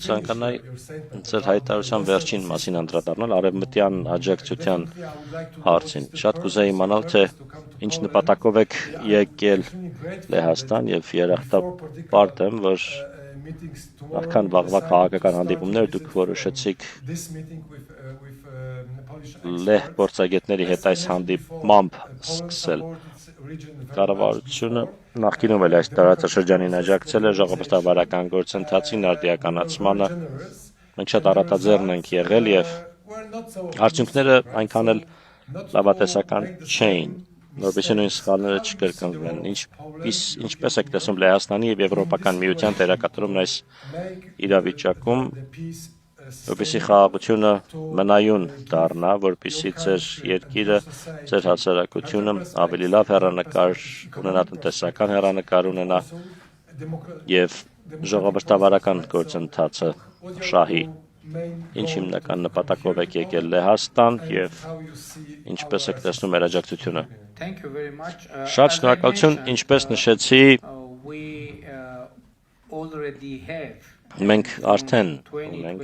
Ցանկանայի ձեր հայտարարության վերջին մասին անդրադառնալ արևմտյան աջակցության հարցին։ Շատ կուզեի իմանալ, թե ինչ նպատակով եք եկել Լեհաստան եւ երախտապարտ եմ, որ նախքան վաղվա քաղաքական հանդիպումներ դուք որոշեցիք Լեհ փորձագետների հետ այս հանդիպմամբ սկսել։ Կառավարությունը նախկինում էլ այս տարածաշրջանին աջակցել է ժողովրդավարական գործընթացին արդիականացմանը։ Մենք շատ առատաձեռն ենք եղել եւ արդյունքները այնքան էլ լավատեսական չէին, որովհետեւ նույն սխալները չկրկնվեն։ Ինչպես եք տեսնում Լեհաստանի եւ Եվրոպական միության դերակատարումն այս իրավիճակում, որպեսզի խաղաղությունը մնայուն դառնա, որպեսզի ձեր երկիրը, ձեր հասարակությունը ավելի լավ հեռանկար ունենա, տնտեսական հեռանկար ունենա եւ ժողովրդավարական գործընթացը շահի։ Ինչ հիմնական նպատակով եք եկել Լեհաստան եւ ինչպես եք տեսնում մեր աջակցությունը։ Շատ շնորհակալություն, ինչպես նշեցի, մենք արդեն ունենք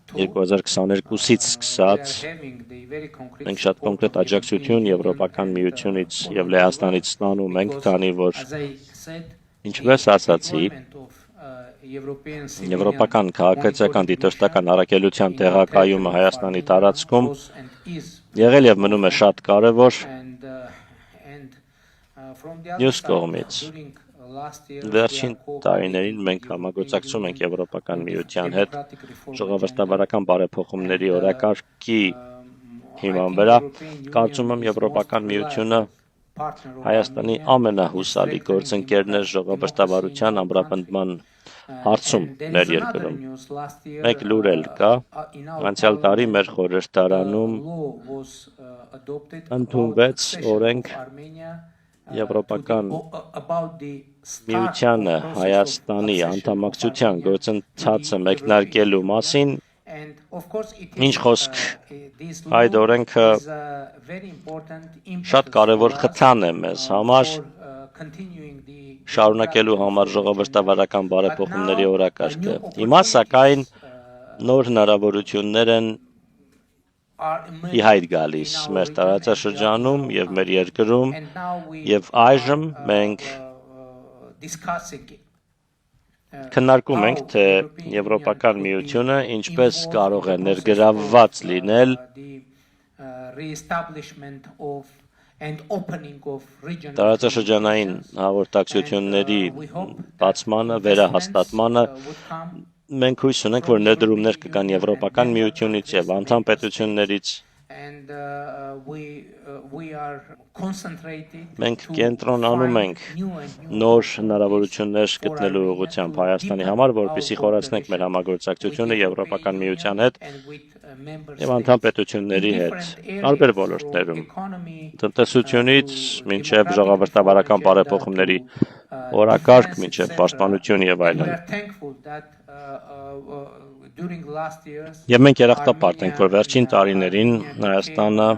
2022-ից սկսած մենք շատ կոնկրետ աջակցություն Եվրոպական միությունից եւ Լեհաստանից ստանում ենք, քանի որ ինչպես ասացի, Եվրոպական քաղաքացիական դիտորդական առաքելության տեղակայումը Հայաստանի տարածքում եղել եւ մնում է շատ կարեւոր։ Մյուս կողմից վերջին տարիներին մենք համագործակցում ենք Եվրոպական միության հետ ժողովրդավարական բարեփոխումների օրակարգի հիման վրա։ Կարծում եմ Եվրոպական միությունը Հայաստանի ամենահուսալի գործընկերն է ժողովրդավարության ամրապնդման հարցում մեր երկրում։ Մեկ լուր էլ կա, անցյալ տարի մեր խորհրդարանում ընդունվեց օրենք Եվրոպական միությանը Հայաստանի անդամակցության գործընթացը մեկնարկելու մասին, ինչ խոսք այդ օրենքը շատ կարևոր խթան է մեզ համար շարունակելու համար ժողովրդավարական բարեփոխումների օրակարգը։ Հիմա սակայն նոր հնարավորություններ են ի հայտ գալիս մեր տարածաշրջանում եւ մեր երկրում եւ այժմ մենք քննարկում ենք, թե Եվրոպական միությունը ինչպես կարող է ներգրավված լինել տարածաշրջանային հաղորդակցությունների բացմանը, վերահաստատմանը։ Մենք հույս ունենք, որ ներդրումներ կգան Եվրոպական միությունից եւ անդամ պետություններից։ Մենք կենտրոնանում ենք նոր հնարավորություններ գտնելու ուղղությամբ Հայաստանի համար, որպեսզի խորացնենք մեր համագործակցությունը Եվրոպական միության հետ եւ անդամ պետությունների հետ տարբեր ոլորտներում, տնտեսությունից մինչեւ ժողովրդավարական բարեփոխումների օրակարգ, մինչեւ պաշտպանություն եւ այլն։ Եվ մենք երախտապարտ ենք, որ վերջին տարիներին Հայաստանը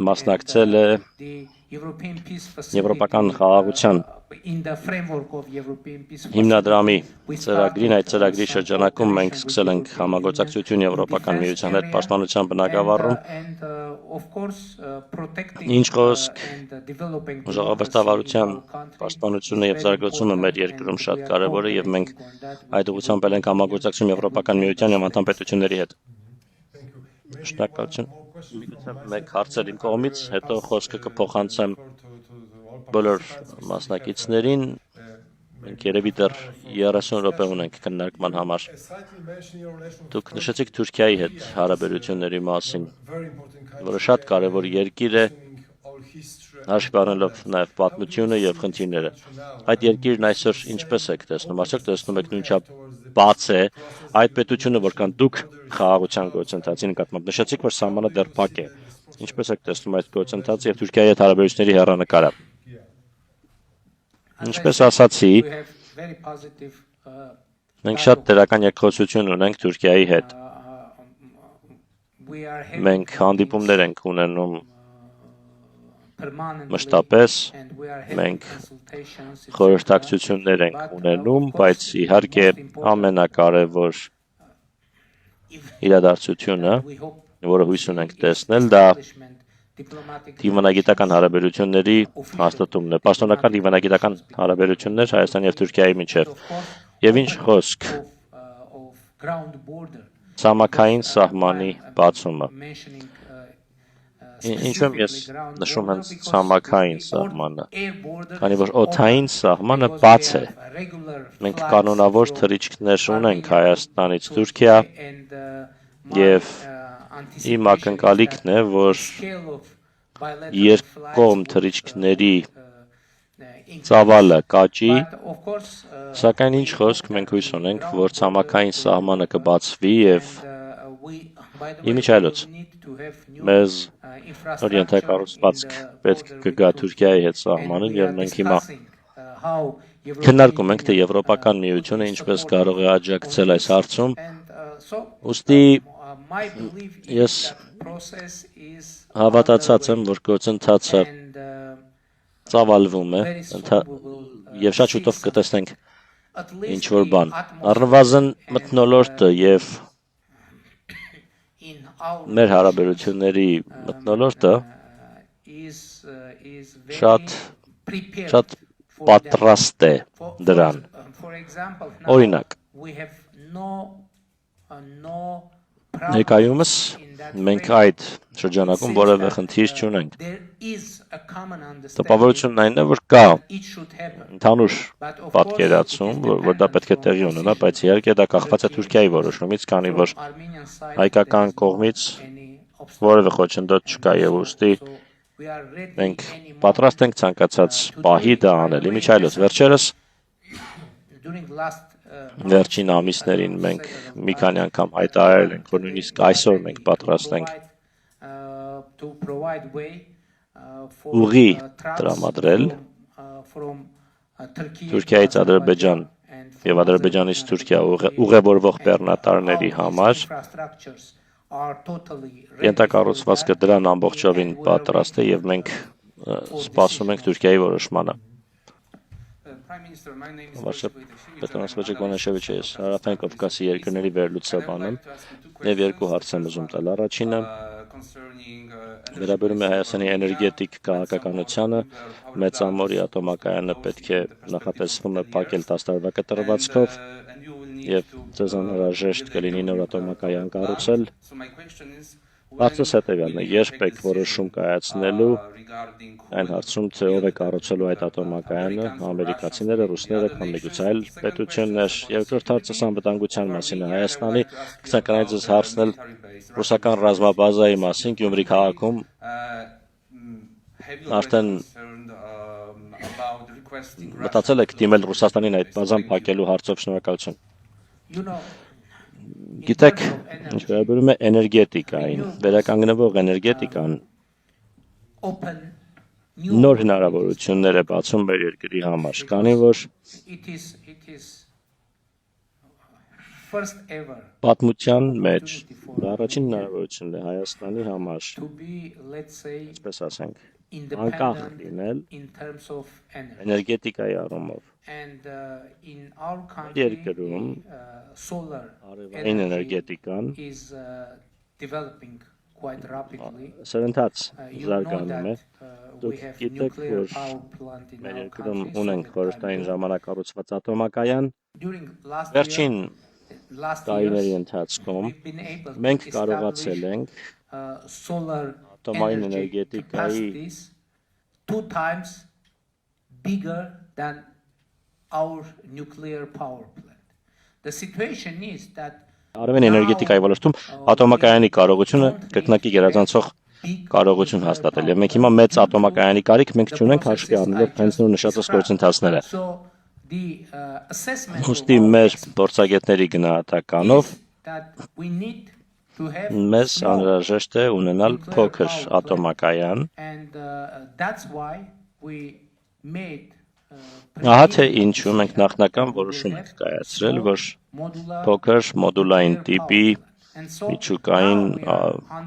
մասնակցել է Եվրոպական խաղաղության հիմնադրամի ծրագրին։ Այդ ծրագրի շրջանակում մենք սկսել ենք համագործակցություն Եվրոպական միության հետ պաշտպանության բնագավառում։ Ինչ խոսք ժողովրդավարության պաշտպանությունը եւ զարգացումը մեր երկրում շատ կարեւոր է եւ մենք այդ ուղղությամբ ենք համագործակցում Եվրոպական միության եւ անդամ պետությունների հետ։ Շնորհակալություն։ Մեկ հարցեր իմ կողմից, հետո խոսքը կփոխանցեմ բոլոր մասնակիցներին։ Մենք երևի դեռ 30 րոպե ունենք քննարկման համար։ Դուք նշեցիք Թուրքիայի հետ հարաբերությունների մասին, որը շատ կարևոր երկիր է, հաշվի առնելով նաև պատմությունը եւ խնդիրները։ Այդ երկիրն այսօր ինչպես եք տեսնում, արդյոք տեսնում եք նույնչափ բաց է այդ պետությունը, որքան դուք խաղաղության գործընթացի նկատմամբ նշեցիք, որ սահմանը դեռ փակ է։ Ինչպես եք տեսնում այդ գործընթացը եւ Թուրքիայի հետ հարաբերությունների հեռանկարը։ Ինչպես ասացի, մենք շատ դրական երկխոսություն ունենք Թուրքիայի հետ։ Մենք հանդիպումներ ենք ունենում մշտապես մենք խորհրդակցություններ ենք ունենում, բայց իհարկե ամենակարևոր իրադարձությունը, որը հույս ունենք տեսնել, դա դիվանագիտական հարաբերությունների հաստատումն է, պաշտոնական դիվանագիտական հարաբերություններ Հայաստանի և Թուրքիայի միջև։ Եվ ինչ խոսք ցամաքային սահմանի բացումը։ Ինչու եմ ես նշում հենց ցամաքային սահմանը, քանի որ օդային սահմանը բաց է։ Մենք կանոնավոր թռիչքներ ունենք Հայաստանից Թուրքիա եւ իմ ակնկալիքն է, որ երկկողմ թռիչքների ծավալը կաճի, սակայն ինչ խոսք մենք հույս ունենք, որ ցամաքային սահմանը կբացվի եւ իմիջիայլոց մեզ նոր ենթակառուցվածք պետք կգա Թուրքիայի հետ սահմանին եւ մենք հիմա քննարկում ենք, թե Եվրոպական միությունը ինչպես կարող է աջակցել այս հարցում։ Ուստի ես հավատացած եմ, որ գործընթացը ծավալվում է եւ շատ շուտով կտեսնենք ինչ որ բան։ Առնվազն մթնոլորտը եւ մեր հարաբերությունների մթնոլորտը շատ պատրաստ է դրան։ Օրինակ, ներկայումս մենք այդ շրջանակում որևէ խնդիր չունենք։ Տպավորությունն այն է, որ կա ընդհանուր պատկերացում, որ դա պետք է տեղի ունենա, բայց իհարկե դա կախված է Թուրքիայի որոշումից, քանի որ հայկական կողմից որևէ խոչընդոտ չկա եւ ուստի մենք պատրաստ ենք ցանկացած պահի դա անել։ Իմիջիայլոց վերջերս վերջին ամիսներին մենք մի քանի անգամ հայտարարել ենք, որ նույնիսկ այսօր մենք պատրաստ ենք ուղի տրամադրել Թուրքիայից Ադրբեջան եւ Ադրբեջանից Թուրքիա ուղևորվող բեռնատարների համար ենթակառուցվածքը դրան ամբողջովին պատրաստ է եւ մենք սպասում ենք Թուրքիայի որոշմանը։ Պետրոս Վեճեգոնեշևիչը ես Հարավային Կովկասի երկրների վերլուծաբան եմ եւ երկու հարց եմ ուզում տալ։ Առաջինը վերաբերում է Հայաստանի էներգետիկ քաղաքականությանը, Մեծամորի ատոմակայանը պետք է նախատեսվում է փակել 10 տարվա կտրվածքով եւ ձեզ անհրաժեշտ կլինի նոր ատոմակայան կառուցել։ Հարցս հետևյալն է, երբ եք որոշում կայացնելու այն հարցում, թե ով է կառուցելու այդ ատոմակայանը, ամերիկացիները, ռուսները կամ միգուցե այլ պետություններ։ Երկրորդ հարցս անվտանգության մասին է Հայաստանի, կցանկանայի ձեզ հարցնել ռուսական ռազմաբազայի մասին Գյումրի քաղաքում արդեն մտածել եք դիմել Ռուսաստանին այդ բազան փակելու հարցով։ Շնորհակալություն։ Գիտեք, ինչ վերաբերում է էներգետիկային, վերականգնվող էներգետիկան նոր հնարավորություններ է բացում մեր երկրի համար, քանի որ պատմության մեջ առաջին հնարավորությունն է Հայաստանի համար, այսպես ասենք, անկախ լինել էներգետիկայի առումով։ Երկրում արևային էներգետիկան սրընթաց զարգանում է։ Դուք գիտեք, որ մեր երկրում ունենք խորհրդային ժամանակ կառուցված ատոմակայան։ Վերջին տարիների ընթացքում մենք կարողացել ենք ատոմային էներգետիկայի արևային էներգետիկայի ոլորտում ատոմակայանի կարողությունը կրկնակի գերազանցող կարողություն հաստատել եւ մենք հիմա մեծ ատոմակայանի կարիք մենք չունենք հաշվի առնելով հենց նոր նշածած գործընթացները։ Ուստի մեր փորձագետների գնահատականով մեզ անհրաժեշտ է ունենալ փոքր ատոմակայան։ Ահա թե ինչու մենք նախնական որոշում ենք կայացրել, որ փոքր մոդուլային տիպի միջուկային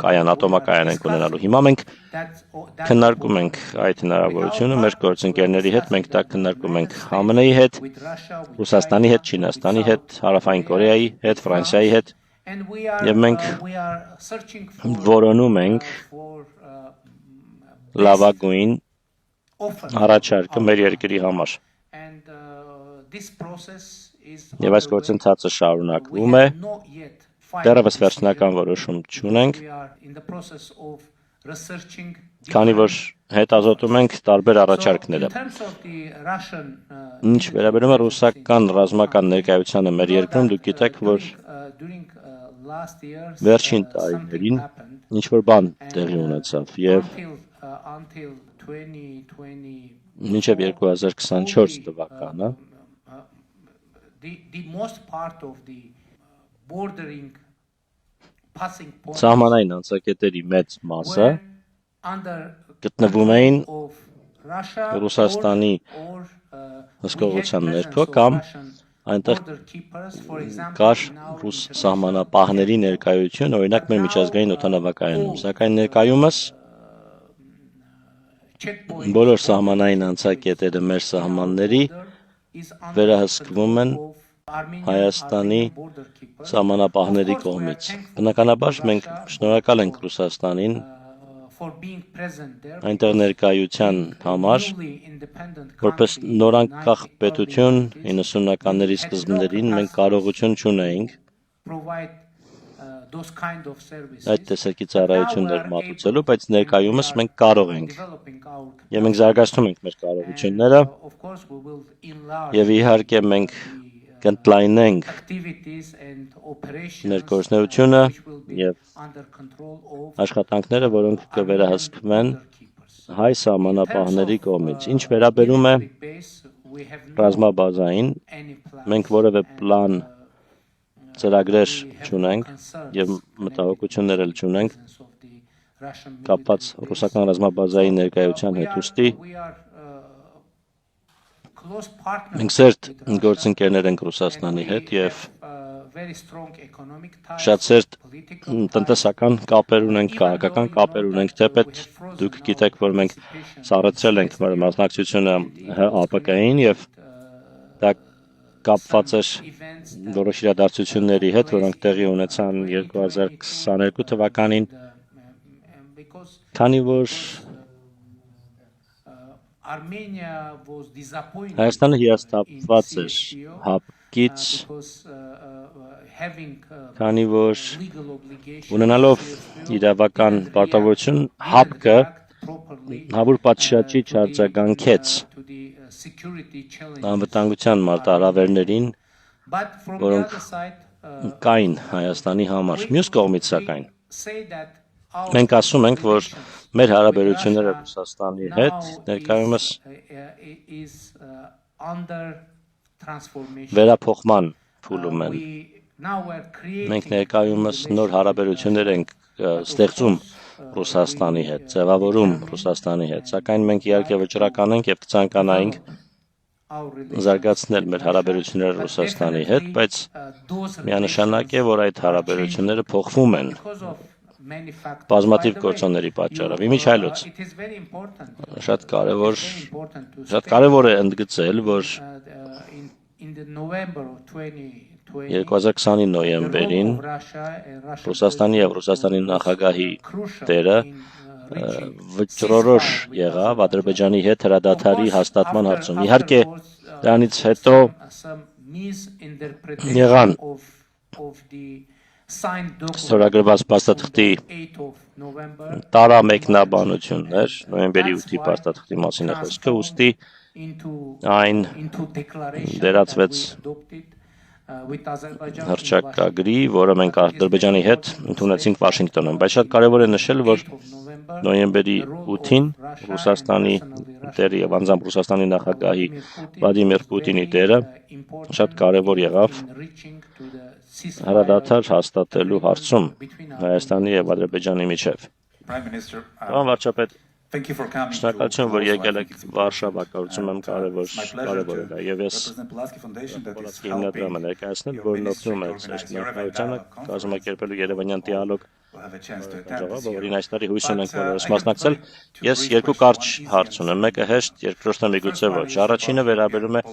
կայան, ատոմակայան ենք ունենալու։ Հիմա մենք քննարկում ենք այդ հնարավորությունը մեր գործընկերների հետ, մենք դա քննարկում ենք ԱՄՆ-ի հետ, Ռուսաստանի հետ, Չինաստանի հետ, Հարավային Կորեայի հետ, Ֆրանսիայի հետ, եւ մենք որոնում ենք լավագույն առաջարկը մեր երկրի համար։ Եվ այս գործընթացը շարունակվում է, դեռևս վերջնական որոշում չունենք, քանի որ հետազոտում ենք տարբեր առաջարկները։ Ինչ վերաբերում է ռուսական ռազմական ներկայությանը մեր երկրում, դուք գիտեք, որ վերջին տարիներին ինչ-որ բան տեղի ունեցավ եւ մինչև 2024 թվականը սահմանային անցակետերի մեծ մասը գտնվում էին Ռուսաստանի հսկողության ներքո կամ այնտեղ կար ռուս սահմանապահների ներկայություն, օրինակ մեր միջազգային օդանավակայանում, սակայն ներկայումս բոլոր սահմանային անցակետերը մեր սահմանների վերահսկվում են Հայաստանի սահմանապահների կողմից։ Բնականաբար մենք շնորհակալ ենք Ռուսաստանին այնտեղ ներկայության համար, որպես նորանկախ պետություն 90-ականների սկզբներին մենք կարողություն չունեինք այդ տեսակի ծառայություններ մատուցելու, բայց ներկայումս մենք կարող ենք եւ մենք զարգացնում ենք մեր կարողությունները եւ իհարկե մենք կընդլայնենք մեր գործունեությունը եւ աշխատանքները, որոնք կվերահսկվեն հայ սահմանապահների կողմից։ Ինչ վերաբերում է ռազմաբազային, մենք որևէ պլան ծրագրեր չունենք եւ մտահոգություններ էլ չունենք կապված ռուսական ռազմաբազայի ներկայության հետ, ուստի մենք սերտ գործընկերներ ենք Ռուսաստանի հետ եւ շատ սերտ տնտեսական կապեր ունենք, քաղաքական կապեր ունենք, թեպետ դուք գիտեք, որ մենք սառեցրել ենք մեր մասնակցությունը ՀԱՊԿ-ին եւ դա կապված էր որոշ իրադարձությունների հետ, որոնք տեղի ունեցան 2022 թվականին, քանի որ Հայաստանը հիասթափված էր ՀԱՊԿ-ից, քանի որ ունենալով իրավական պարտավորություն ՀԱՊԿ-ը հավուր պատշաճի չարձագանքեց անվտանգության մարտահրավերներին, որոնք կային Հայաստանի համար։ Մյուս կողմից սակայն մենք ասում ենք, որ մեր հարաբերությունները Ռուսաստանի հետ ներկայումս վերափոխման փուլում են։ Մենք ներկայումս նոր հարաբերություններ ենք ստեղծում Ռուսաստանի հետ, ձևավորում Ռուսաստանի հետ, սակայն մենք իհարկե վճռական ենք եւ կցանկանայինք զարգացնել մեր հարաբերությունները Ռուսաստանի հետ, բայց միանշանակ է, որ այդ հարաբերությունները փոխվում են բազմաթիվ գործոնների պատճառով։ Իմիջայլոց շատ կարևոր է ընդգծել, որ 2020-ի նոյեմբերին Ռուսաստանի եւ Ռուսաստանի նախագահի դերը վճռորոշ եղավ Ադրբեջանի հետ հրադադարի հաստատման հարցում։ Իհարկե դրանից հետո եղան ստորագրված փաստաթղթի տարամեկնաբանություններ, նոյեմբերի 8-ի փաստաթղթի մասին է խոսքը, ուստի այն դերացվեց հռչակագրի, որը մենք Ադրբեջանի հետ ընդունեցինք Վաշինգտոնում, բայց շատ կարևոր է նշել, որ նոյեմբերի 8-ին Ռուսաստանի դերը եւ անձամբ Ռուսաստանի նախագահի Վլադիմիր Պուտինի դերը շատ կարևոր եղավ հրադադար հաստատելու հարցում Հայաստանի եւ Ադրբեջանի միջև։ Պարոն վարչապետ, Շնորհակալություն, որ եկել եք Վարշավա, կարծում եմ կարևոր է եւ ես Պոլացկի հիմնադրամը ներկայացնել, որն օգնում է ներկայությանը կազմակերպելու Երևանյան դիալոգ ժողովը, որին այս տարի հույս ունենք բոլորս մասնակցել։ Ես երկու կարճ հարց ունեմ, մեկը հեշտ, երկրորդը միգուցե ոչ։ Առաջինը վերաբերում է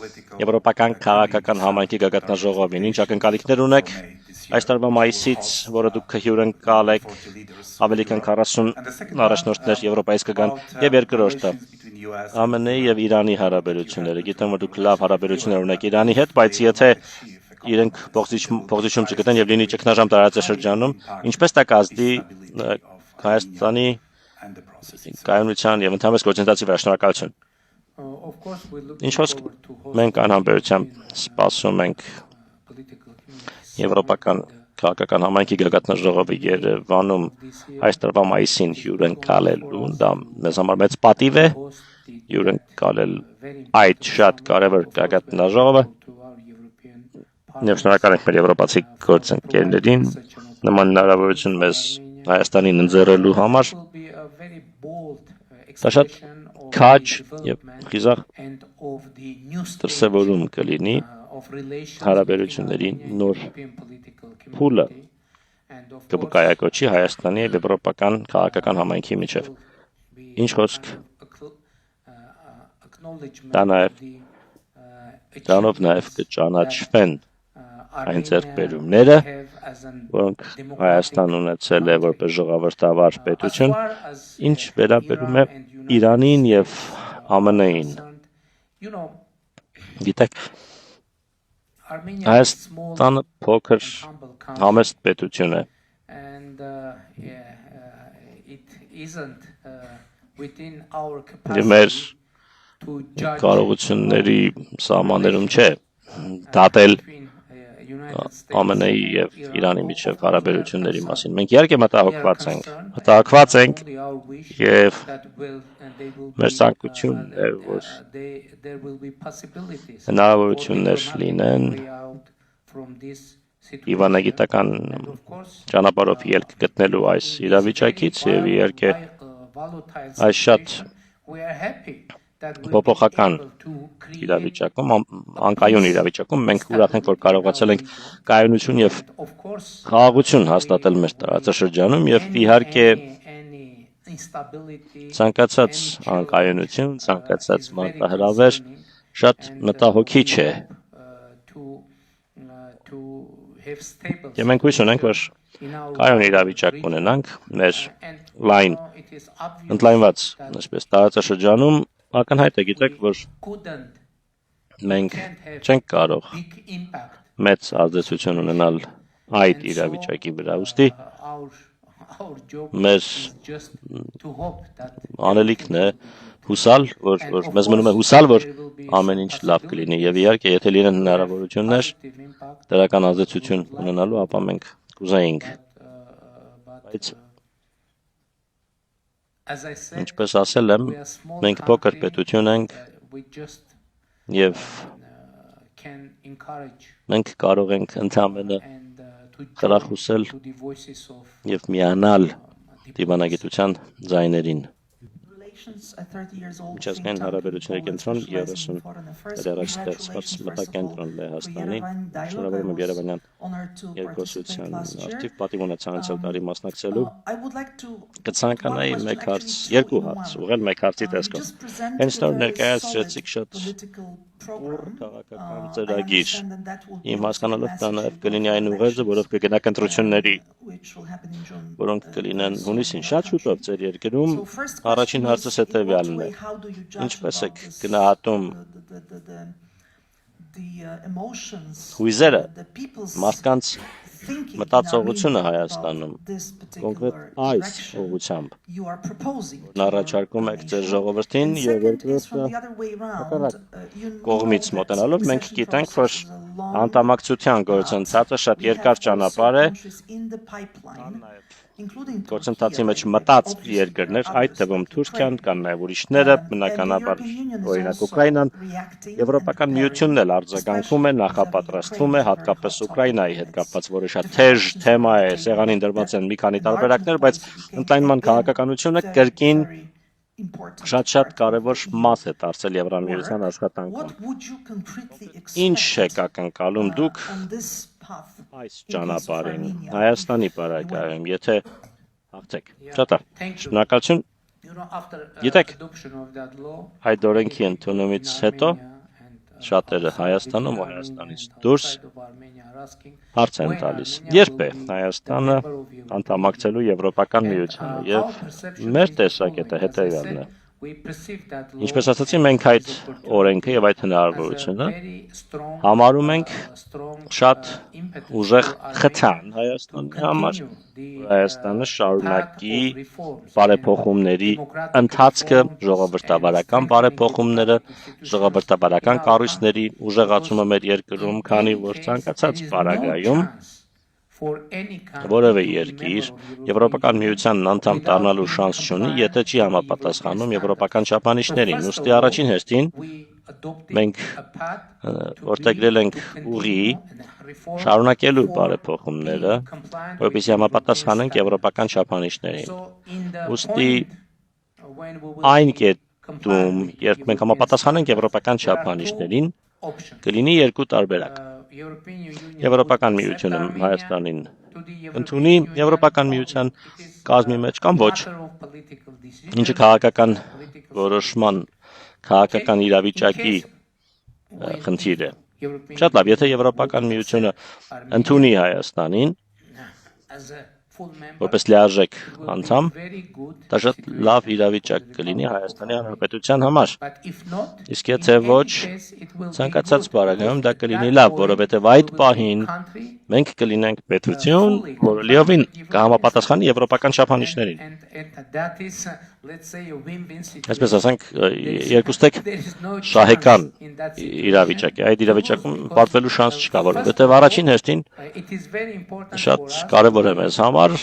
եվրոպական քաղաքական համայնքի գագաթնաժողովին։ Ինչ ակնկալիքներ ունեք այս տարվա մայիսից, որը դուք հյուրընկալ եք, ավելի քան 40 առաջնորդներ Եվրոպայից կգան, եւ երկրորդը ԱՄՆ-ի եւ Իրանի հարաբերությունները։ Գիտեմ, որ դուք լավ հարաբերություններ ունեք Իրանի հետ, բայց եթե իրենք փոխզիջում չգտնեն եւ լինի ճգնաժամ տարածաշրջանում, ինչպես դա կազդի Հայաստանի կայունության եւ ընդհանրապես գործընթացի վրա։ Շնորհակալություն։ Ինչ խոսք մենք անհամբերությամբ սպասում ենք Եվրոպական քաղաքական համայնքի գագաթնաժողովի Երևանում այս տարվա մայիսին հյուրընկալելու, դա մեզ համար մեծ պատիվ է հյուրընկալել այդ շատ կարևոր գագաթնաժողովը։ Եվ շնորհակալ ենք մեր եվրոպացի գործընկերներին նման հնարավորություն մեզ Հայաստանին ընձեռելու համար։ Դա շատ քաջ եւ խիզախ դրսևորում կլինի հարաբերությունների նոր փուլը կկայակոչի Հայաստանի եւ եվրոպական քաղաքական համայնքի միջեւ։ Ինչ խոսք դրանով նաեւ կճանաչվեն այն ձեռքբերումները, որոնք Հայաստան ունեցել է որպես ժողովրդավար պետություն, ինչ վերաբերում է Իրանին եւ ԱՄՆ-ին։ Գիտեք, Հայաստանը փոքր համեստ պետություն է։ Եվ մեր կարողությունների սահմաններում չէ դատել ԱՄՆ-ի եւ Իրանի միջև հարաբերությունների մասին։ Մենք իհարկե մտահոգված ենք եւ մեր ցանկությունն է, որ հնարավորություններ լինեն իվանագիտական ճանապարհով ելք գտնելու այս իրավիճակից եւ իհարկե այս շատ փոփոխական իրավիճակում, անկայուն իրավիճակում մենք ուրախ ենք, որ կարողացել ենք կայունություն եւ խաղաղություն հաստատել մեր տարածաշրջանում եւ իհարկե ցանկացած անկայունություն, ցանկացած մարտահրավեր շատ մտահոգիչ է։ Եվ մենք հույս ունենք, որ կայուն իրավիճակ ունենանք մեր լայն ընդլայնված այսպես տարածաշրջանում ակնհայտ է, գիտեք, որ մենք չենք կարող մեծ ազդեցություն ունենալ այդ իրավիճակի վրա, ուստի մեր անելիքն է հուսալ, որ մեզ մնում է հուսալ, որ ամեն ինչ լավ կլինի եւ իհարկե եթե լինեն հնարավորություններ դրական ազդեցություն ունենալու, ապա մենք կուզեինք, բայց ինչպես ասել եմ, մենք փոքր պետություն ենք եւ մենք կարող ենք ընդհանրապես խրախուսել եւ միանալ դիվանագիտության ձայներին։ Միջազգային հարաբերությունների կենտրոն 30 դարաշ ստեղծված մտակենտրոն Լեհաստանի, շնորհավորում եմ Երևանյան երկխոսության արդիվ պատիվ ունեցան անցյալ տարի մասնակցելու։ Կցանկանայի երկու հարց, ուղղել մեկ հարցի տեսքով։ Հենց նոր ներկայացրեցիք շատ քաղաքական ծրագիր։ Իմ հասկանալով դա նաև կլինի այն ուղերձը, որով կգնաք ընտրությունների, որոնք կլինեն հունիսին շատ շուտով ձեր երկրում։ Առաջին հարցս հետևյալն է. ինչպես եք գնահատում հույզերը, մարդկանց մտածողությունը Հայաստանում, կոնկրետ այս ուղղությամբ, որն առաջարկում եք ձեր ժողովրդին եւ երկրորդը կողմից մոտենալով, մենք գիտենք, որ անդամակցության գործընթացը շատ երկար ճանապարհ է, գործընթացի մեջ մտած երկրներ, այդ թվում Թուրքիան, կան նաև ուրիշները, բնականաբար օրինակ Ուկրաինան, Եվրոպական միությունն էլ արձագանքում է, նախապատրաստվում է, հատկապես Ուկրաինայի հետ կապված, որը շատ թեժ թեմա է, սեղանին դրված են մի քանի տարբերակներ, բայց ընդլայնման քաղաքականությունը կրկին շատ կարևոր մաս է դարձել Եվրամիության աշխատանքում։ Ինչ եք ակնկալում դուք այս ճանապարհին Հայաստանի բարակայում, եթե հաղթեք։ Շատ լավ։ Շնորհակալություն։ Գիտեք, այդ օրենքի ընդունումից հետո շատերը Հայաստանում ու Հայաստանից դուրս հարց են տալիս. երբ է Հայաստանը անդամակցելու Եվրոպական միությանը, եւ մեր տեսակետը հետեւյալն է. ինչպես ասացի, մենք այդ օրենքը եւ այդ հնարավորությունը համարում ենք շատ ուժեղ խթան Հայաստանի համար, Հայաստանը շարունակի բարեփոխումների ընթացքը, ժողովրդավարական բարեփոխումները, ժողովրդավարական կառույցների ուժեղացումը մեր երկրում, քանի որ ցանկացած պարագայում որևէ երկիր Եվրոպական միությանն անդամ դառնալու շանս չունի, եթե չի համապատասխանում եվրոպական չափանիշներին։ Ուստի առաջին հերթին մենք որդեգրել ենք ուղի շարունակելու բարեփոխումները, որպեսզի համապատասխանենք եվրոպական չափանիշներին։ Ուստի այն կետում, երբ մենք համապատասխանենք եվրոպական չափանիշներին, կլինի երկու տարբերակ։ Եվրոպական միությունը Հայաստանին ընդունի Եվրոպական միության կազմի մեջ կամ ոչ, ինչը քաղաքական որոշման, քաղաքական իրավիճակի խնդիր է։ Շատ լավ, եթե Եվրոպական միությունը ընդունի Հայաստանին որպես լիարժեք անդամ, դա շատ լավ իրավիճակ կլինի Հայաստանի Հանրապետության համար։ Իսկ եթե ոչ, ցանկացած բարակայում դա կլինի լավ, որովհետև այդ պահին մենք կլինենք պետություն, որը լիովին կհամապատասխանի եվրոպական չափանիշներին։ Այսպես ասենք, երկուստեք շահեկան իրավիճակ է։ Այդ իրավիճակում պարտվելու շանս չկա, որովհետև առաջին հերթին շատ կարևոր է մեզ համար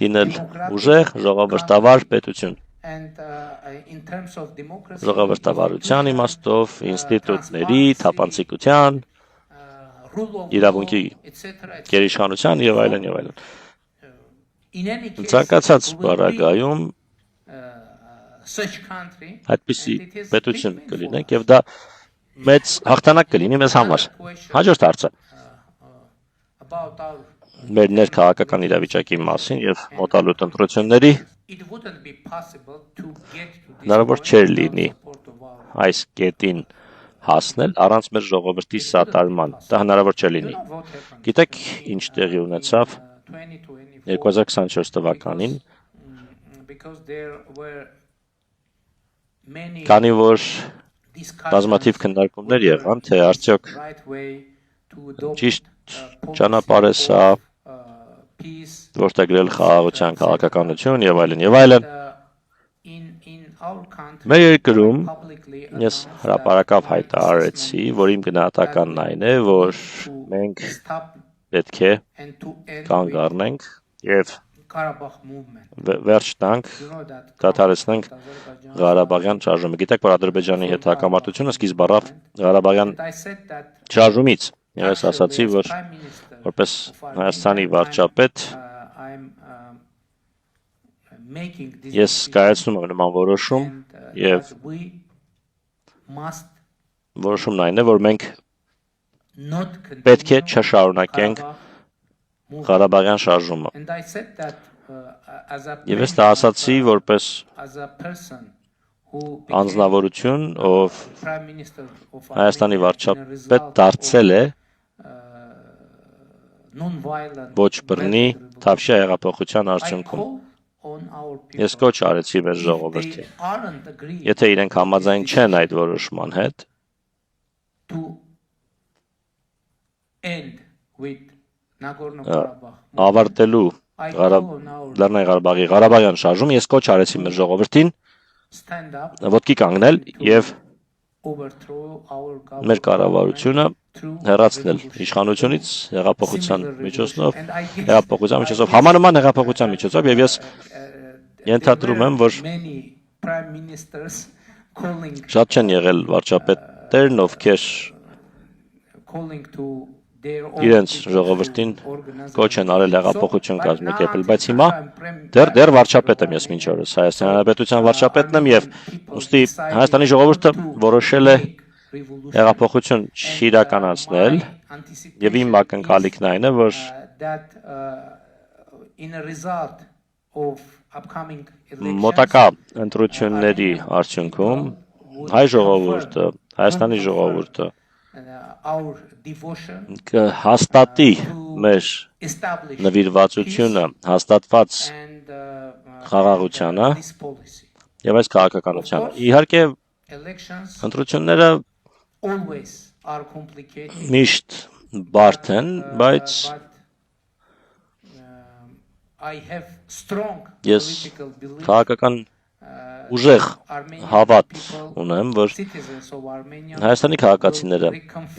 լինել ուժեղ, ժողովրդավար պետություն։ Ժողովրդավարության իմաստով, ինստիտուտների, թափանցիկության, իրավունքի գերիշխանության եւ այլն եւ այլն։ Ցանկացած բարակայում այդպիսի պետություն կլինենք եւ դա մեծ հաղթանակ կլինի մեզ համար։ Հաջորդ հարցը մեր ներքաղաքական իրավիճակի մասին եւ մոտալուտ ընտրությունների հնարավոր չէր լինի այս կետին հասնել առանց մեր ժողովրդի սատարման։ Դա հնարավոր չէր լինի։ Գիտեք, ինչ տեղի ունեցավ 2024 թվականին, քանի որ բազմաթիվ քննարկումներ եղան, թե արդյոք ճիշտ ճանապարհ է սա որդեգրել խաղաղության քաղաքականություն եւ այլն եւ այլն։ Մեր երկրում ես հրապարակավ հայտարարեցի, որ իմ գնահատականն այն է, որ մենք պետք է կանգ առնենք եւ վերջ տանք, դադարեցնենք Ղարաբաղյան շարժումը։ Գիտեք, որ Ադրբեջանի հետ հակամարտությունը սկիզբ առավ Ղարաբաղյան շարժումից։ Ես ասացի, որ որպես Հայաստանի վարչապետ ես կայացնում եմ նման որոշում եւ որոշումն այն է, որ մենք պետք է չշարունակենք Ղարաբաղյան շարժումը։ Եվ ես դա ասացի որպես անձնավորություն, ով Հայաստանի վարչապետ դարձել է ոչ բռնի Թավշյա հեղափոխության արդյունքում։ Ես կոչ արեցի մեր ժողովրդին, եթե իրենք համաձայն չեն այդ որոշման հետ, ավարտելու Լեռնային Ղարաբաղի Ղարաբաղյան շարժումը, ես կոչ արեցի մեր ժողովրդին ոտքի կանգնել եւ մեր կառավարությունը հեռացնել իշխանությունից հեղափոխության միջոցով, համանման հեղափոխության միջոցով, եւ ես ենթադրում եմ, որ շատ չեն եղել վարչապետերն, ովքեր իրենց ժողովրդին կոչ են արել հեղափոխություն կազմակերպել, բայց հիմա դեռ վարչապետ եմ ես մինչ օրս, Հայաստանի Հանրապետության վարչապետն եմ եւ ուստի Հայաստանի ժողովուրդը որոշել է հեղափոխություն չիրականացնել եւ իմ ակնկալիքն այն է, որ մոտակա ընտրությունների արդյունքում հայ ժողովուրդը, Հայաստանի ժողովուրդը կհաստատի մեր նվիրվածությունը հաստատված խաղաղությանը եւ այս քաղաքականությանը։ Իհարկե ընտրությունները միշտ բարդ են, բայց ես քաղաքական ուժեղ հավատ ունեմ, որ Հայաստանի քաղաքացիները,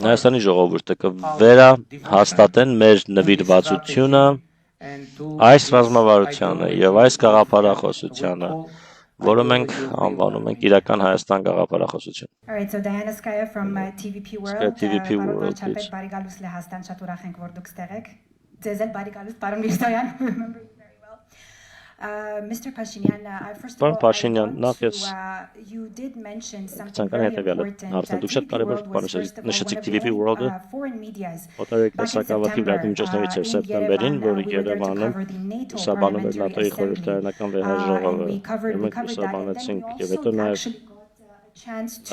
Հայաստանի ժողովուրդը կվերահաստատեն մեր նվիրվածությունը այս ռազմավարությանը եւ այս գաղափարախոսությանը, որը մենք անվանում ենք իրական Հայաստան գաղափարախոսություն։ Alright, so Diana Skaya from TVP World. TVP World, Վարչապետ բարի գալուս Լեհաստան, շատ ուրախ ենք, որ դուք ստեղ եք։ Ձեզ էլ բարի գալուս, պարոն Միրզոյան, remember you very well. Mr. Pashinyan, first of all, Pashinyan, you did mention something Ցանկանում very եմ important. դուք շատ կարևոր բան նշեցիք TVP World-ը, foreign medias. օտարերկրյա տեսակավաթի լրատվամիջոցներից էր սեպտեմբերին, որը Երևանում լուսաբանում էր ՆԱՏՕ-ի խորհրդարանական վեհաժողովը, եւ մենք լուսաբանեցինք եւ հետո նաեւ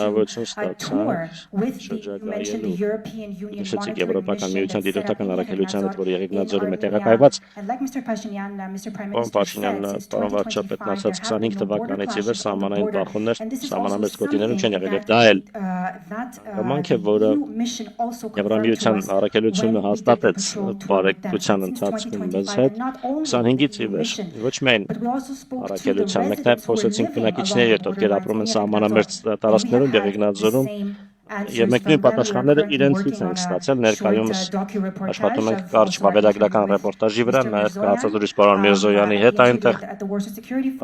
Avocin նշեցիք Եվրոպական միության դիտորդական առաքելության հետ, որ Եղեգնաձորում է տեղակայված։ Պարոն Փաշինյանը, պարոն վարչապետն ասաց 25 թվականից ի վեր սահմանային բախումներ սահմանամերձ գոտիներում չեն եղել, եւ դա էլ հանգամանք է, որը Եվրամիության առաքելությունը հաստատեց բարեկցության ընթացքում մեզ հետ 25-ից ի վեր։ Ոչ միայն առաքելության, մենք նաեւ խոսեցինք բնակիչների հետ, ովքեր ապրում են սահմանամերձ տարածքներում Եղեգնաձորում եւ մենք նույն պատասխանները իրենցից ենք ստացել, ներկայումս աշխատում ենք կարճ վավերագրական ռեպորտաժի վրա, նաեւ կհացազրույց պարոն Միրզոյանի հետ այնտեղ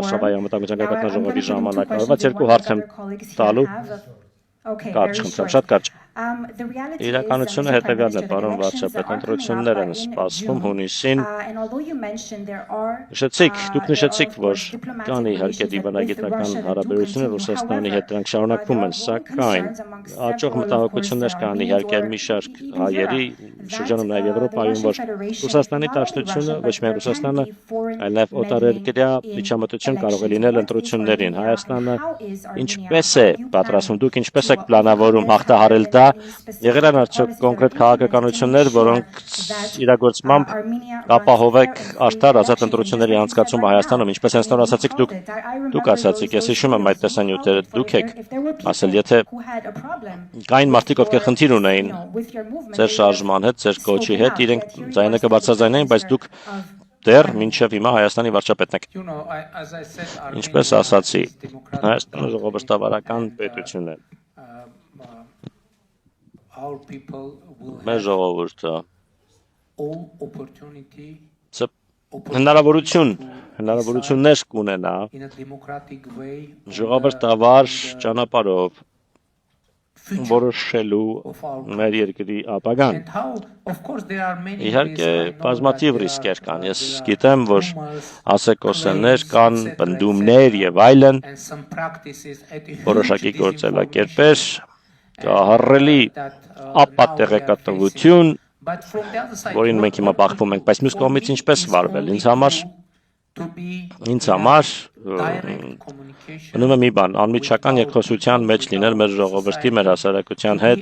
Արշավայի անվտանգության գագաթնաժողովի ժամանակ արված երկու հարց եմ տալու կարճ խնդրեմ, շատ կարճ։ Իրականությունը հետևյալն է, պարոն վարչապետ, ընտրություններ են սպասվում հունիսին։ Դուք նշեցիք, որ կան իհարկե դիվանագիտական հարաբերություններ Ռուսաստանի հետ, դրանք շարունակվում են, սակայն աճող մտահոգություններ կան իհարկե մի շարք հայերի շրջանում նաև Եվրոպայում, որ Ռուսաստանի դաշնությունը, ոչ միայն Ռուսաստանը, այլ նաև օտարերկրյա միջամտություն կարող է լինել ընտրություններին։ Հայաստանը ինչպես է պատրաստվում, դուք ինչպես եք պլանավորում հաղթահարել դա, եղել են արդյոք կոնկրետ քաղաքականություններ, որոնք իրագործմամբ ապահովեք արդար ազատ ընտրությունների անցկացումը Հայաստանում, ինչպես հենց նոր ասացիք դուք ասացիք, ես հիշում եմ այդ տեսանյութերը, դուք եք ասել, եթե կային մարդիկ, ովքեր խնդիր ունեին ձեր շարժման հետ, ձեր կոչի հետ, իրենք ձայնը կբարձրաձայնեին, բայց դուք դեռ մինչև հիմա Հայաստանի վարչապետն եք։ Ինչպես ասացի, Հայաստանը ժողովրդավարական պետություն է։ Մեր ժողովուրդը հնարավորություններ կունենա ժողովրդավար ճանապարհով որոշելու մեր երկրի ապագան։ Իհարկե, բազմաթիվ ռիսկեր կան։ Ես գիտեմ, որ ասեկոսներ կան, պնդումներ եւ այլն, որոշակի գործելակերպեր, ահռելի ապատեղեկատվություն, որին մենք հիմա բախվում ենք, բայց մյուս կողմից ինչպես վարվել։ Ինձ համար մնում է մի բան, անմիջական երկխոսության մեջ լինել մեր ժողովրդի, մեր հասարակության հետ,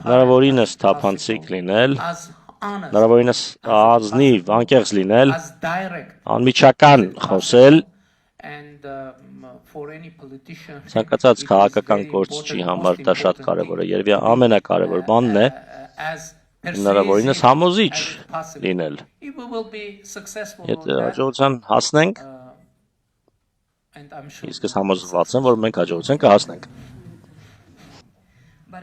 հնարավորինս թափանցիկ լինել, հնարավորինս ազնիվ, անկեղծ լինել, անմիջական խոսել, ցանկացած քաղաքական գործչի համար դա շատ կարևոր է, երևի ամենակարևոր բանն է հնարավորինս համոզիչ լինել։ Եթե հաջողության հասնենք, իսկ ես համոզված եմ, որ մենք հաջողության կհասնենք։ My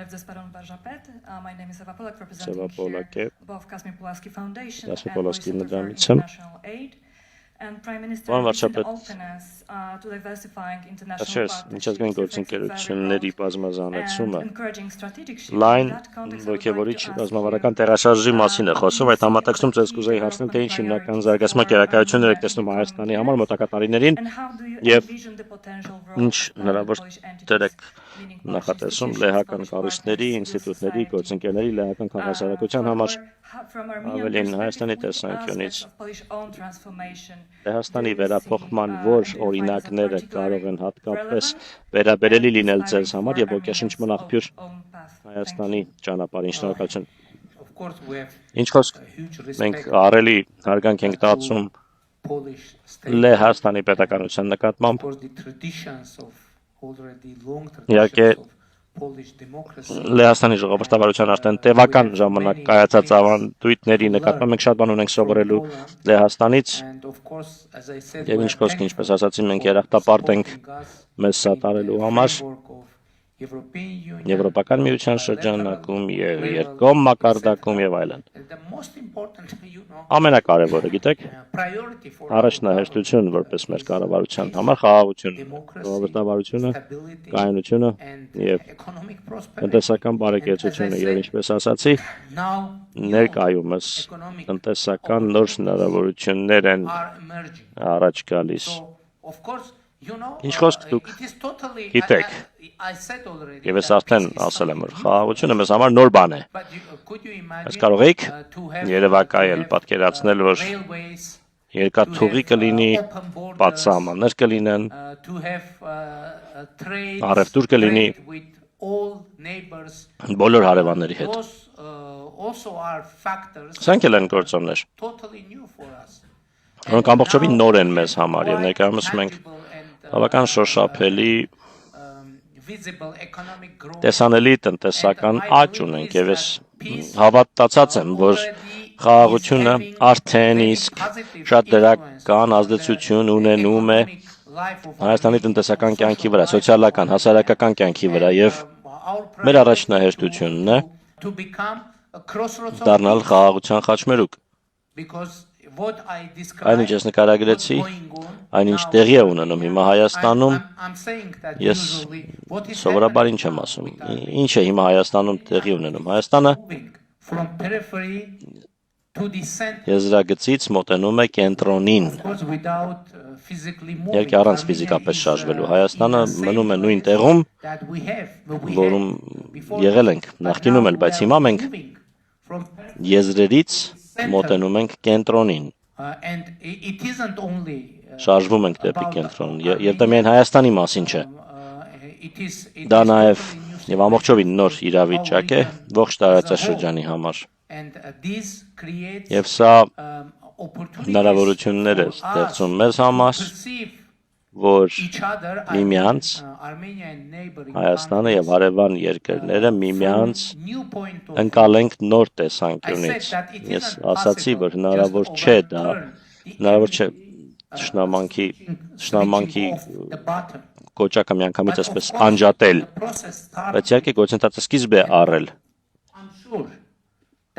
name is Eva Polak, representing Eva Polak, here above Kazmi Pulaski Foundation Kazmi and Pulaski Voice of the Foundation. International Aid. And Prime Minister Պարոն recent վարչապետ, openness to diversifying international Աշխարհ միջազգային գործընկերությունների and բազմազանեցումը encouraging strategic shift. լայն In that context, I would ոգևորիչ like to ask ռազմավարական you, տեղաշարժի մասին է խոսում, այդ համատեքստում ցես կուզեի հասնել, թե ինչ հիմնական զարգացման կերակայություններ եք տեսնում Հայաստանի համար մոտակա տարիներին and how do you եւ envision the potential role ինչ of the հնարավոր Polish դեր entities, եք meaning Polish նախատեսում institutions, լեհական Polish կառույցների, partners, civil ինստիտուտների, society. գործընկերների, լեհական քաղաքացիության համար From Armenian ավելին perspective, Հայաստանի which տեսանկյունից aspects of Polish own transformation Լեհաստանի do you վերափոխման see, որ identified as օրինակները կարող են particularly հատկապես relevant վերաբերելի and լինել inspiring ձեզ համար for եւ ոգեշնչման Armenians' աղբյուր own path? Thank Հայաստանի you. ճանապարհին շնորհակալություն։ Of course, we have Ինչ խոսք a huge մենք respect ահռելի հարգանք ենք տածում Polish state. Լեհաստանի պետականության Of նկատմամբ course, the traditions of already long Իհարկե traditions of Polish democracy. Լեհաստանի ժողովրդավարության արդեն տևական ժամանակ կայացած ավանդույթների նկատմամբ մենք շատ բան ունենք սովորելու Լեհաստանից And of course, as I said, եւ we ինչ are խոսք ինչպես thankful ասացի մենք for երախտապարտ ենք supporting us մեզ in սատարելու the համար framework of European Union, Եվրոպական միության bilateral շրջանակում եւ level, երկկողմ մակարդակում etc. եւ այլն And the most important, ամենակարևորը գիտեք priority for առաջնահերթություն որպես մեր կառավարության համար խաղաղությունն է ժողովրդավարությունը stability կայունությունը and եւ economic prosperity. տնտեսական բարեկեցությունը եւ ինչպես ասացի Now ներկայումս տնտեսական նոր հնարավորություններ են are emerging. առաջ գալիս So, of course, you know, Ինչ խոսք դուք it is totally, գիտեք I said already եւ ես that արդեն peace is ասել եմ որ something խաղաղությունը մեզ համար նոր բան է But could you imagine, Բայց կարող եք to have, երևակայել, պատկերացնել, որ railways, երկաթուղի կլինի, open borders, պատսահմաններ կլինեն, to have trade առևտուր կլինի with all neighbors. բոլոր հարևանների հետ։ Those also are factors Սրանք էլ են գործոններ, totally new for us. որոնք ամբողջովին նոր են մեզ համար եւ ներկայումս մենք բավական շոշափելի visible economic growth տեսանելի տնտեսական աճ ունենք եւ ես հավատացած եմ, որ խաղաղությունը արդեն իսկ շատ դրական ազդեցություն ունենում է Հայաստանի տնտեսական կյանքի վրա, սոցիալական, հասարակական կյանքի վրա եւ մեր առաջնահերթությունն է to become a crossroads դառնալ խաղաղության խաչմերուկ։ because what I Այնինչ described ես նկարագրեցի, այնինչ տեղի է ունենում հիմա Հայաստանում, I'm saying that ես usually what is սովորաբար ինչ եմ ասում, ինչ է հիմա Հայաստանում տեղի ունենում։ Հայաստանը moving from periphery to the center, եզրագծից մոտենում է կենտրոնին, of course without physically moving. Իհարկե առանց ֆիզիկապես շարժվելու։ Հայաստանը մնում է նույն տեղում, that we have, but we որում had before եղել ենք but նախկինում now էլ, բայց we are հիմա մենք moving from եզրերից մոտենում ենք կենտրոնին, and it isn't only շարժվում ենք դեպի կենտրոն, եւ դա միայն Հայաստանի մասին չէ։ it is Դա նաեւ totally new եւ ամբողջովին նոր իրավիճակ է ողջ տարածաշրջանի համար։ and this creates Եվ սա opportunities հնարավորություններ է for us ստեղծում մեզ համար, to perceive որ each other, միմյանց Armenia and neighboring Հայաստանը եւ հարևան երկրները միմյանց countries, new point of ընկալենք նոր I said տեսանկյունից։ that it Ես isn't ասացի, որ possible հնարավոր just չէ դա, overturn the հնարավոր չէ switching շնամանքի off the button. կոճակը միանգամից But of այսպես course, անջատել, the process starts. բայց իհարկե գործընթացը սկիզբ է առել։ I'm sure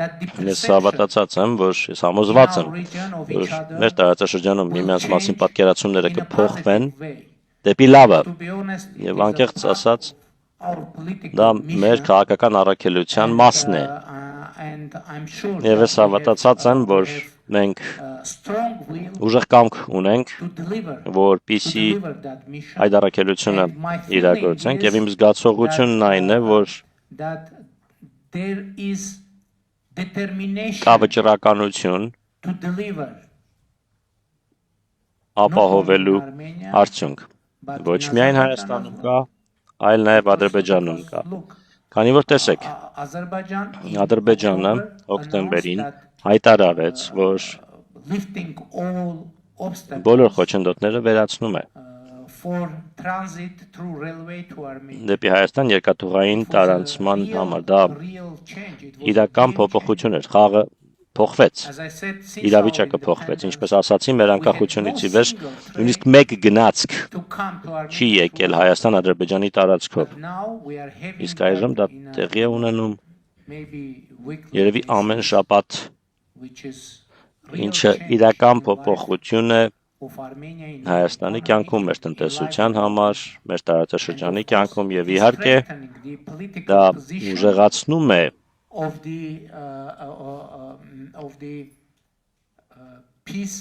that the Ես perception հավատացած եմ, որ ես համոզված եմ, որ մեր տարածաշրջանում միմյանց մասին պատկերացումները in a կփոխվեն positive way. դեպի լավը։ To be honest, it Եվ is a անկեղծ part ասած, of our political դա mission, մեր քաղաքական առաքելության մասն է։ and I'm sure Եվ ես that we have, հավատացած եմ, որ we have, մենք strong will ուժեղ կամք ունենք, to deliver որպիսի that mission. այդ առաքելությունը And my feeling իրագործենք, is եւ իմ զգացողությունն այն է, որ that there is determination կա վճռականություն to deliver ապահովելու արդյունք։ Ոչ միայն Հայաստանում կա, այլ նաեւ Ադրբեջանում կա։ Քանի որ տեսեք, Ադրբեջանը հոկտեմբերին հայտարարեց, որ lifting all obstacles բոլոր խոչընդոտները վերացնում է for transit through railway to Armenia. դեպի Հայաստան երկաթուղային տարանցման համար։ Դա Real change. It was իրական a փոփոխություն էր, խաղը փոխվեց, As I said, since իրավիճակը our փոխվեց, independence, ինչպես ասացի, մեր անկախությունից ի վեր նույնիսկ մեկ գնացք to come to Armenia չի եկել Հայաստան-Ադրբեջանի տարածքով։ But now we are having Իսկ այժմ դա that in a տեղի է ունենում maybe weekly երևի basis, ամեն շաբաթ, which is real ինչը change իրական in life. փոփոխություն է of Armenia in Հայաստանի կյանքում, մեր տնտեսության համար, մեր տարածաշրջանի կյանքում եւ իհարկե strengthening the դա political position ուժեղացնում է of the peace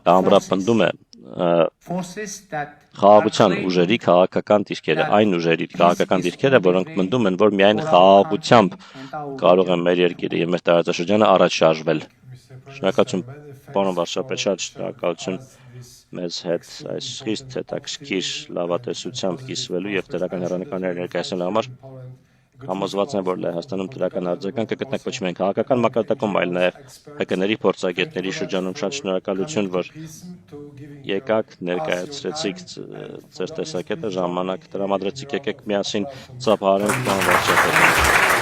դա ամրապնդում է forces that խաղաղության are ուժերի քաղաքական դիրքերը, այն ուժերի քաղաքական դիրքերը, որոնք մտնում են, որ միայն խաղաղությամբ կարող են մեր երկիրը եւ մեր տարածաշրջանը առաջ շարժվել։ Շնորհակալություն, պարոն վարչապետ, շատ շնորհակալություն մեզ հետ այս խիստ հետաքրքիր լավատեսությամբ կիսվելու եւ դրական հեռանկարներ ներկայացնելու համար։ Համոզված եմ, որ Լեհաստանում դրական արձագանք կգտնեք ոչ միայն քաղաքական մակարդակում, այլ նաեւ ՀԿ-ների փորձագետների շրջանում։ Շատ շնորհակալություն, որ եկաք, ներկայացրեցիք ձեր տեսակետը, ժամանակ տրամադրեցիք, եկեք միասին ծափահարենք պարոն վարչապետին։